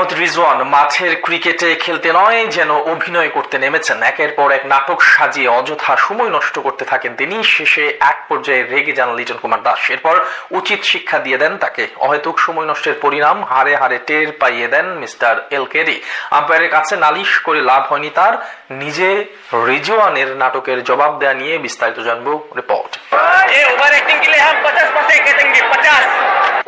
মোহাম্মদ রিজওয়ান মাঠের ক্রিকেটে খেলতে নয় যেন অভিনয় করতে নেমেছেন। একের পর এক নাটক সাজিয়ে অযথা সময় নষ্ট করতে থাকেন তিনি। শেষে এক পর্যায়ে রেগে যান লিটন কুমার দাস। এরপর উচিত শিক্ষা দিয়ে দেন তাকে। অহেতুক সময় নষ্টের পরিণাম হারে হারে টের পাইয়ে দেন মিস্টার এলকেরি। আম্পায়ারের কাছে নালিশ করে লাভ হয়নি তার। নিজে রিজওয়ানের নাটকের জবাব দেয়া নিয়ে বিস্তারিত জানবো রিপোর্ট।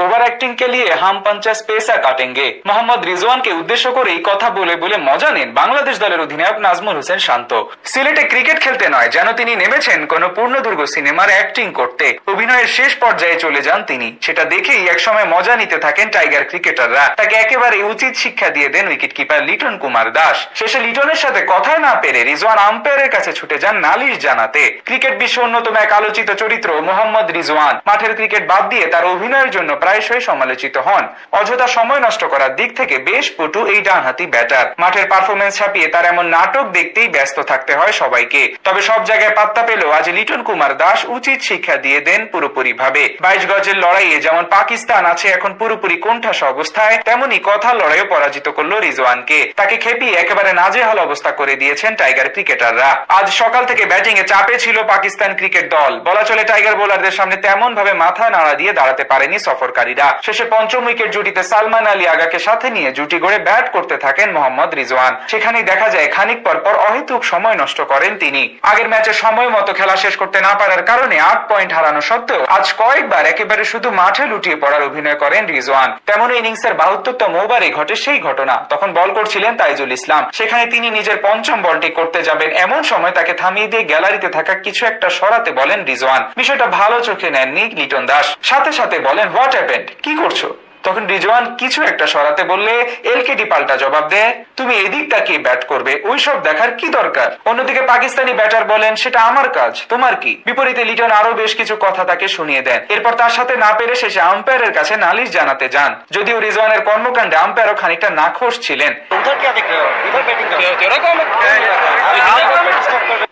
ओवर एक्टिंग के लिए हम 50 पैसा काटेंगे। मोहम्मद रिजवान के उद्देश्য করে এই কথা বলে বলে মজা নেন বাংলাদেশ দলের অধিনায়ক নাজমুল হোসেন শান্ত। সিলেটে ক্রিকেট খেলতে নয় যেন তিনি নেমেছেন কোন পূর্ণদৈর্ঘ্য সিনেমার অ্যাক্টিং করতে। অভিনয়ের শেষ পর্যায়ে চলে যান তিনি। সেটা দেখেই একসময় মজা নিতে থাকেন টাইগার ক্রিকেটাররা। তাকে একেবারে উচিত শিক্ষা দিয়ে দেন উইকেট কিপার লিটন কুমার দাস। শেষে লিটনের সাথে কথায় না পেরে রিজওয়ান আম্পায়ারের কাছে ছুটে যান নালিশ জানাতে। ক্রিকেট বিশ্ব অন্যতম এক আলোচিত চরিত্র মোহাম্মদ রিজওয়ান মাঠের ক্রিকেট বাদ দিয়ে তার অভিনয়ের জন্য প্রায়শই সমালোচিত হন। অযথা সময় নষ্ট করার দিক থেকে বেশ পটু এই ডানহাতি ব্যাটার। মাঠের পারফরমেন্স ছাপিয়ে তার এমন নাটক দেখতেই ব্যস্ত থাকতে হয় সবাইকে। তবে সব জায়গায় পাত্তা পেলেও আজ লিটন কুমার দাস উচিত শিক্ষা দিয়ে দেন পুরোপুরি ভাবে। 22 গজের লড়াইয়ে যেমন পাকিস্তান আছে এখন পুরোপুরি কোণঠাসা অবস্থায়, তেমনি কথার লড়াইও পরাজিত করলো রিজওয়ানকে। তাকে খেপিয়ে একেবারে নাজেহাল অবস্থা করে দিয়েছেন টাইগার ক্রিকেটাররা। আজ সকাল থেকে ব্যাটিং এ চাপে ছিল পাকিস্তান ক্রিকেট দল। বলা চলে টাইগার বোলারদের সামনে তেমন ভাবে মাথা নাড়া দিয়ে দাঁড়াতে পারেনি সফরকারীরা। শেষে পঞ্চম উইকেট জুটিতে সালমান আলী আগাকে সাথে নিয়ে জুটি গড়ে ব্যাট করতে থাকেন মোহাম্মদ রিজওয়ান। সেখানেই দেখা যায় খানিক পর পর অহেতুক সময় নষ্ট করেন তিনি। আগের ম্যাচে সময় মতো খেলা শেষ করতে না পারার কারণে 8 পয়েন্ট হারানো সত্ত্বেও আজ কয়েকবার একেবারে শুধু মাঠে লুটিয়ে পড়ার অভিনয় করেন রিজওয়ান। তেমন ইনিংসের 72তম ওভারে ঘটে সেই ঘটনা। তখন বল করছিলেন তাইজুল ইসলাম। সেখানে তিনি নিজের পঞ্চম বলটি করতে যাবেন, এমন সময় তাকে থামিয়ে দিয়ে গ্যালারিতে থাকা কিছু একটা সরাতে বলেন রিজওয়ান। বিষয়টা ভালো চোখে নেননি লিটন দাস। সাথে সাথে বলেন, হোয়াট হ্যাপেন্ড, কি করছো? তখন রিজওয়ান কিছু একটা সরাতে বললে এলকেডি পাল্টা জবাব দেয়, তুমি এদিক তাকিয়ে ব্যাট করবে, ওইসব দেখার কি দরকার? অন্যদিকে পাকিস্তানি ব্যাটার বলেন, সেটা আমার কাজ, তোমার কি? বিপরীতে লিটন আরো বেশ কিছু কথা তাকে শুনিয়ে দেন। এরপর তার সাথে না পেরে শেষে আম্পায়ারের কাছে নালিশ জানাতে যান। যদিও রিজওয়ানের কর্মকাণ্ডে আম্পায়ারও খানিকটা নাখোশ ছিলেন।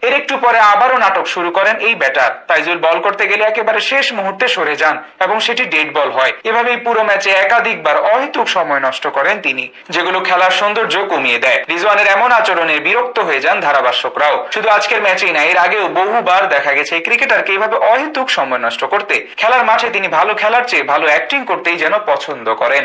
এর একটু পরে আবারও নাটক শুরু করেন এই ব্যাটার। তাইজুল বল করতে গেলে একেবারে শেষ মুহূর্তে সরে যান এবং সেটি ডেড বল হয়। এভাবেই পুরো ম্যাচে একাধিকবার অহেতুক সময় নষ্ট করেন তিনি, যেগুলো খেলার সৌন্দর্য কমিয়ে দেয়। রিজওয়ানের এমন আচরণে বিরক্ত হয়ে যান ধারাভাষ্যকরাও। শুধু আজকের ম্যাচেই না, এর আগেও বহুবার দেখা গেছে এই ক্রিকেটারকে এইভাবে অহেতুক সময় নষ্ট করতে। খেলার মাঠে তিনি ভালো খেলার চেয়ে ভালো অ্যাক্টিং করতেই যেন পছন্দ করেন।